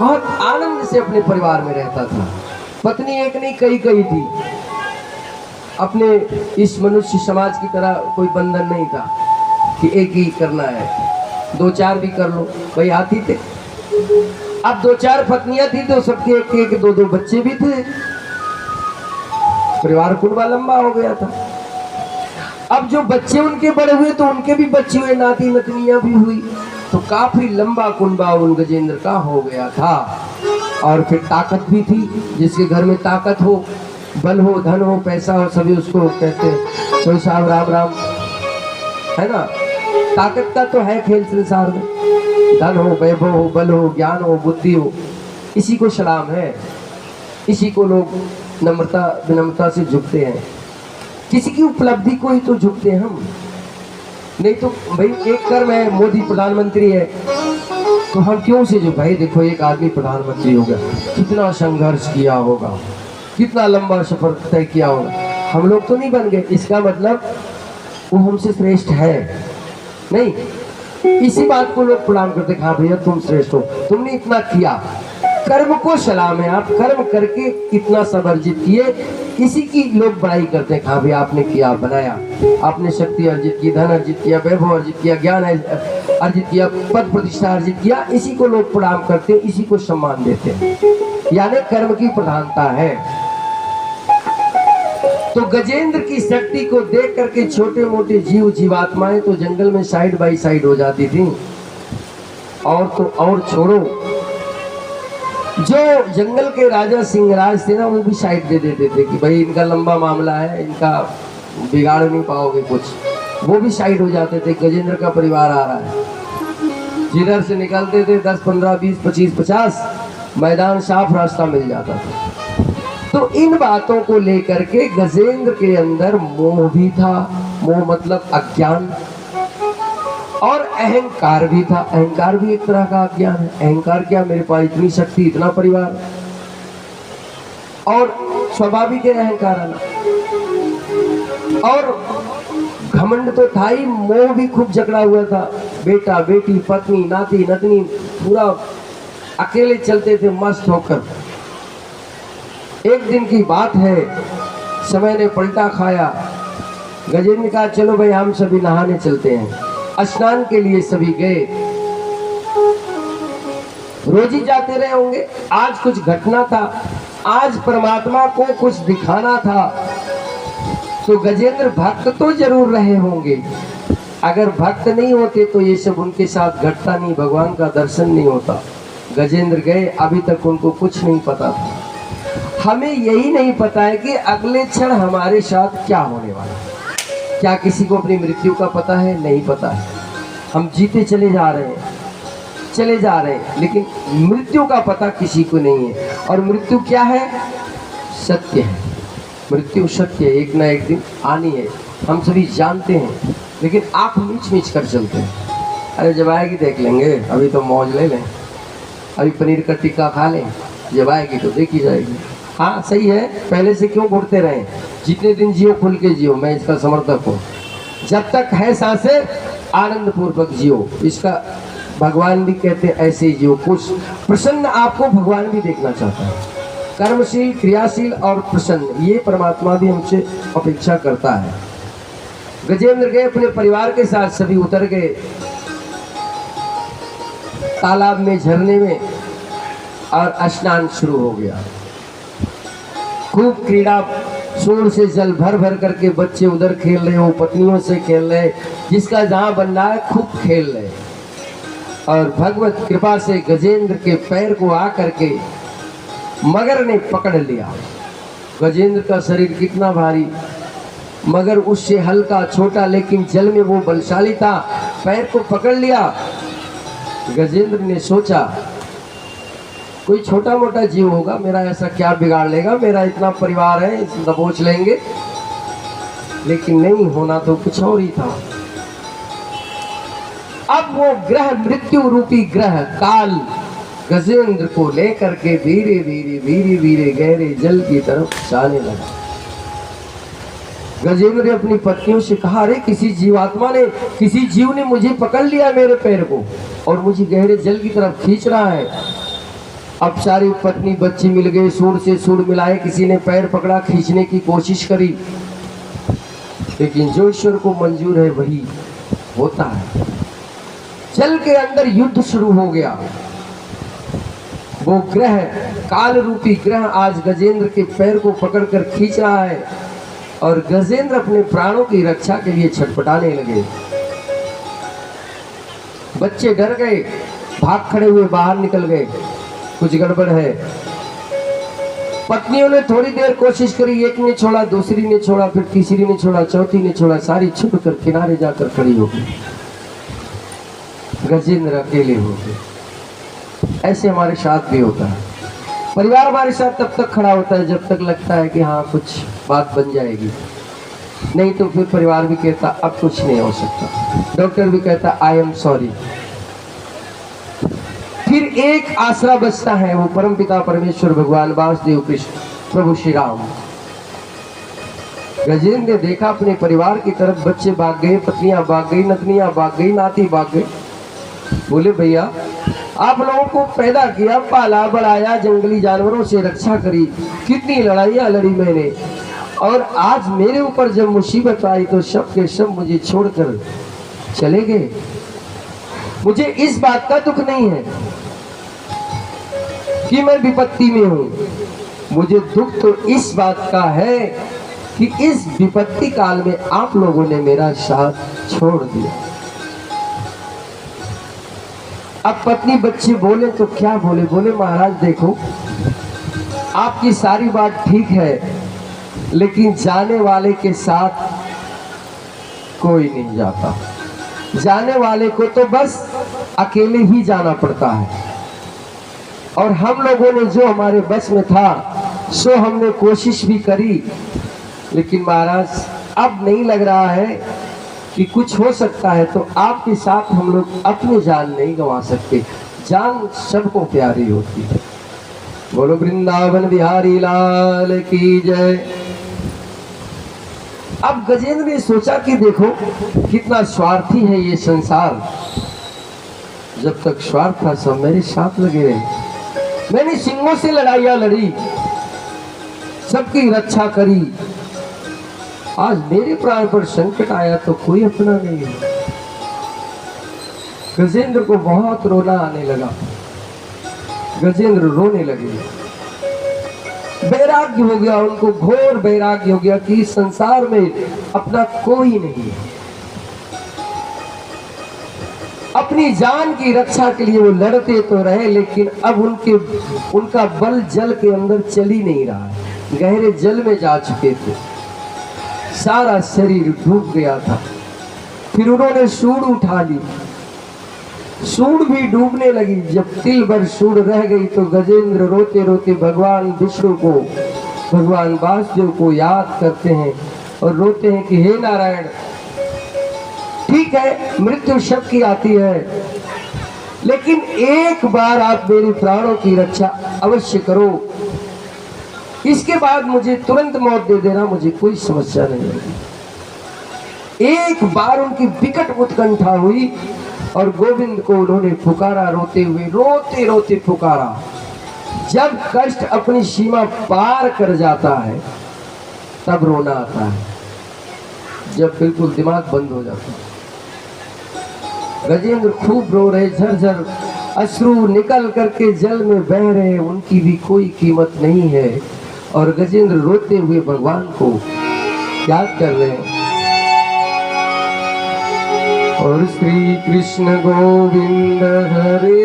बहुत आनंद से अपने परिवार में रहता था। पत्नी एक नहीं कई कई थी। अपने इस मनुष्य समाज की तरह कोई बंधन नहीं था कि एक ही करना है, 2-4 भी कर लो। भाई हाथी थे, अब 2-4 पत्नियां थी तो सबके एक 2-2 बच्चे भी थे। परिवार कुनबा लंबा हो गया था। अब जो बच्चे उनके बड़े हुए तो उनके भी बच्चे हुए, नाती नतनियां भी हुई, तो काफी लंबा कुनबा उन गजेंद्र का हो गया था। और फिर ताकत भी थी। जिसके घर में ताकत हो, बल हो, धन हो, पैसा हो, सभी उसको कहते हैं तो साहब राम राम, है ना। ताकत का तो है खेल संसार में, धन हो, वैभव हो, बल हो, ज्ञान हो, बुद्धि हो, इसी को सलाम है। इसी को लोग नम्रता विनम्रता से झुकते हैं। किसी की उपलब्धि को ही तो झुकते हैं हम। नहीं तो भाई एक कर्म है, मोदी प्रधानमंत्री है तो हम क्यों से जो, भाई देखो एक आदमी प्रधानमंत्री हो गया, कितना संघर्ष किया होगा, कितना लंबा सफर तय किया होगा, हम लोग तो नहीं बन गए, इसका मतलब वो हमसे श्रेष्ठ है नहीं। इसी बात को लोग प्रणाम करते, हाँ भैया तुम श्रेष्ठ हो, तुमने इतना किया। कर्म को सलाम है, आप कर्म करके कितना सब अर्जित किए, इसी की लोग बड़ाई करते हैं। हाँ भैया आपने किया, बनाया, आपने शक्ति अर्जित की, धन अर्जित किया, वैभव अर्जित किया, ज्ञान अर्जित किया, पद प्रतिष्ठा अर्जित किया, इसी को लोग प्रणाम करते हैं, इसी को सम्मान देते हैं। यानी कर्म की प्रधानता है। तो गजेंद्र की शक्ति को देख करके छोटे मोटे जीव जीवात्माएं तो जंगल में साइड बाई साइड हो जाती थी। और तो और छोड़ो, जो जंगल के राजा सिंहराज थे ना, वो भी साइड दे देते थे कि भाई इनका लंबा मामला है, इनका बिगाड़ नहीं पाओगे कुछ, वो भी साइड हो जाते थे। गजेंद्र का परिवार आ रहा है, जिधर से निकलते थे 10, 15, 20, 25, 50 मैदान साफ रास्ता मिल जाता था। तो इन बातों को लेकर के गजेंद्र के अंदर मोह भी था। मोह मतलब अज्ञान, और अहंकार भी था। अहंकार भी एक तरह का अज्ञान है। अहंकार क्या, मेरे पास इतनी शक्ति, इतना परिवार, और स्वाभाविक है अहंकार आना। और घमंड तो था ही, मोह भी खूब जकड़ा हुआ था। बेटा बेटी पत्नी नाती नतनी पूरा अकेले चलते थे मस्त होकर। एक दिन की बात है, समय ने पलटा खाया। गजेंद्र ने कहा चलो भाई हम सभी नहाने चलते हैं। स्नान के लिए सभी गए। रोज ही जाते रहे होंगे, आज कुछ घटना था, आज परमात्मा को कुछ दिखाना था। तो गजेंद्र भक्त तो जरूर रहे होंगे, अगर भक्त नहीं होते तो ये सब उनके साथ घटता नहीं, भगवान का दर्शन नहीं होता। गजेंद्र गए, अभी तक उनको कुछ नहीं पता था। हमें यही नहीं पता है कि अगले क्षण हमारे साथ क्या होने वाला है। क्या किसी को अपनी मृत्यु का पता है? नहीं पता है। हम जीते चले जा रहे हैं, लेकिन मृत्यु का पता किसी को नहीं है। और मृत्यु क्या है? सत्य है। मृत्यु सत्य है, एक ना एक दिन आनी है, हम सभी जानते हैं, लेकिन आँख मीच मीच कर चलते हैं। अरे जब आएगी देख लेंगे, अभी तो मौज ले लें, अभी पनीर का टिक्का खा लें, जब आएगी तो देखी जाएगी। हाँ सही है, पहले से क्यों घुटते रहें, जितने दिन जियो खुल के जियो, मैं इसका समर्थक हूँ। जब तक है सांसें आनंद पूर्वक जियो, इसका भगवान भी कहते हैं ऐसे ही जियो। कुछ प्रसन्न आपको भगवान भी देखना चाहता है, कर्मशील क्रियाशील और प्रसन्न, ये परमात्मा भी हमसे अपेक्षा करता है। गजेंद्र गए अपने परिवार के साथ, सभी उतर गए तालाब में, झरने में, और स्नान शुरू हो गया। खूब क्रीड़ा, शोर से जल भर भर करके बच्चे उधर खेल रहे हो, पत्नियों से खेल रहे, जिसका जहाँ बन रहा है खूब खेल रहे। और भगवत कृपा से गजेंद्र के पैर को आकर के मगर ने पकड़ लिया। गजेंद्र का शरीर कितना भारी, मगर उससे हल्का छोटा, लेकिन जल में वो बलशाली था। पैर को पकड़ लिया। गजेंद्र ने सोचा कोई छोटा मोटा जीव होगा, मेरा ऐसा क्या बिगाड़ लेगा, मेरा इतना परिवार है, दबोच लेंगे। लेकिन नहीं, होना तो कुछ और ही था। अब वो ग्रह, मृत्यु रूपी ग्रह काल, गजेंद्र को लेकर के धीरे धीरे धीरे धीरे गहरे जल की तरफ जाने लगा। गजेंद्र ने अपनी पत्नियों से कहा, अरे किसी जीवात्मा ने, किसी जीव ने मुझे पकड़ लिया मेरे पैर को, और मुझे गहरे जल की तरफ खींच रहा है। अब सारी पत्नी बच्ची मिल गए, सूंड से सूंड मिलाए, किसी ने पैर पकड़ा, खींचने की कोशिश करी, लेकिन जो ईश्वर को मंजूर है वही होता है। जल के अंदर युद्ध शुरू हो गया। वो ग्रह, काल रूपी ग्रह आज गजेंद्र के पैर को पकड़कर खींच रहा है और गजेंद्र अपने प्राणों की रक्षा के लिए छटपटाने लगे। बच्चे डर गए, भाग खड़े हुए बाहर निकल गए, कुछ गड़बड़ है। पत्नियों ने थोड़ी देर कोशिश करी, एक ने छोड़ा, दूसरी ने छोड़ा, फिर तीसरी ने छोड़ा, चौथी ने छोड़ा, सारी छुप कर किनारे जाकर खड़ी हो गई। गजेंद्र अकेले हो गए। ऐसे हमारे साथ भी होता है। परिवार हमारे साथ तब तक खड़ा होता है जब तक लगता है कि हाँ कुछ बात बन जाएगी, नहीं तो फिर परिवार भी कहता अब कुछ नहीं हो सकता, डॉक्टर भी कहता आई एम सॉरी। फिर एक आसरा बचता है, वो परमपिता परमेश्वर भगवान वासुदेव कृष्ण प्रभु श्री राम। गजेंद्र ने देखा अपने परिवार की तरफ, बच्चे भाग गए, पत्नियां भाग गई, नतनियां भाग गई, नाती भाग गए। बोले भैया आप लोगों को पैदा किया, पाला बढ़ाया, जंगली जानवरों से रक्षा करी, कितनी लड़ाइयां लड़ी मैंने, और आज मेरे ऊपर जब मुसीबत आई तो सब के सब मुझे छोड़कर चले गए। मुझे इस बात का दुख नहीं है कि मैं विपत्ति में हूं, मुझे दुख तो इस बात का है कि इस विपत्ति काल में आप लोगों ने मेरा साथ छोड़ दिया। अब पत्नी बच्चे बोले तो क्या बोले, बोले महाराज देखो आपकी सारी बात ठीक है, लेकिन जाने वाले के साथ कोई नहीं जाता, जाने वाले को तो बस अकेले ही जाना पड़ता है, और हम लोगों ने जो हमारे बस में था सो हमने कोशिश भी करी, लेकिन महाराज अब नहीं लग रहा है कि कुछ हो सकता है, तो आपके साथ हम लोग अपनी जान नहीं गंवा सकते, जान सबको प्यारी होती है। बोलो वृंदावन बिहारी लाल की जय। अब गजेंद्र ने सोचा कि देखो कितना स्वार्थी है ये संसार, जब तक स्वार्थ था सब मेरे साथ लगे रहे, मैंने सिंहों से लड़ाइयां लड़ी, सबकी रक्षा करी, आज मेरे प्राण पर संकट आया तो कोई अपना नहीं है। गजेंद्र को बहुत रोना आने लगा, गजेंद्र रोने लगे, वैराग्य हो गया उनको, घोर वैराग्य हो गया कि संसार में अपना कोई नहीं है। अपनी जान की रक्षा के लिए वो लड़ते तो रहे, लेकिन अब उनका बल जल के अंदर चल ही नहीं रहा है, गहरे जल में जा चुके थे, सारा शरीर डूब गया था। फिर उन्होंने सूंड उठा ली, सूंड भी डूबने लगी। जब तिल भर सूंड रह गई तो गजेंद्र रोते रोते भगवान विष्णु को, भगवान वासुदेव को याद करते हैं और रोते हैं कि हे नारायण, ठीक है मृत्यु सबकी आती है, लेकिन एक बार आप मेरे प्राणों की रक्षा अवश्य करो, इसके बाद मुझे तुरंत मौत दे देना, मुझे कोई समस्या नहीं होगी। एक बार उनकी विकट उत्कंठा हुई और गोविंद को उन्होंने पुकारा, रोते हुए, रोते रोते पुकारा। जब कष्ट अपनी सीमा पार कर जाता है तब रोना आता है, जब बिल्कुल दिमाग बंद हो जाता है। गजेंद्र खूब रो रहे, झरझर अश्रु निकल करके जल में बह रहे, उनकी भी कोई कीमत नहीं है, और गजेंद्र रोते हुए भगवान को याद कर रहे हैं। और श्री कृष्ण गोविंद हरे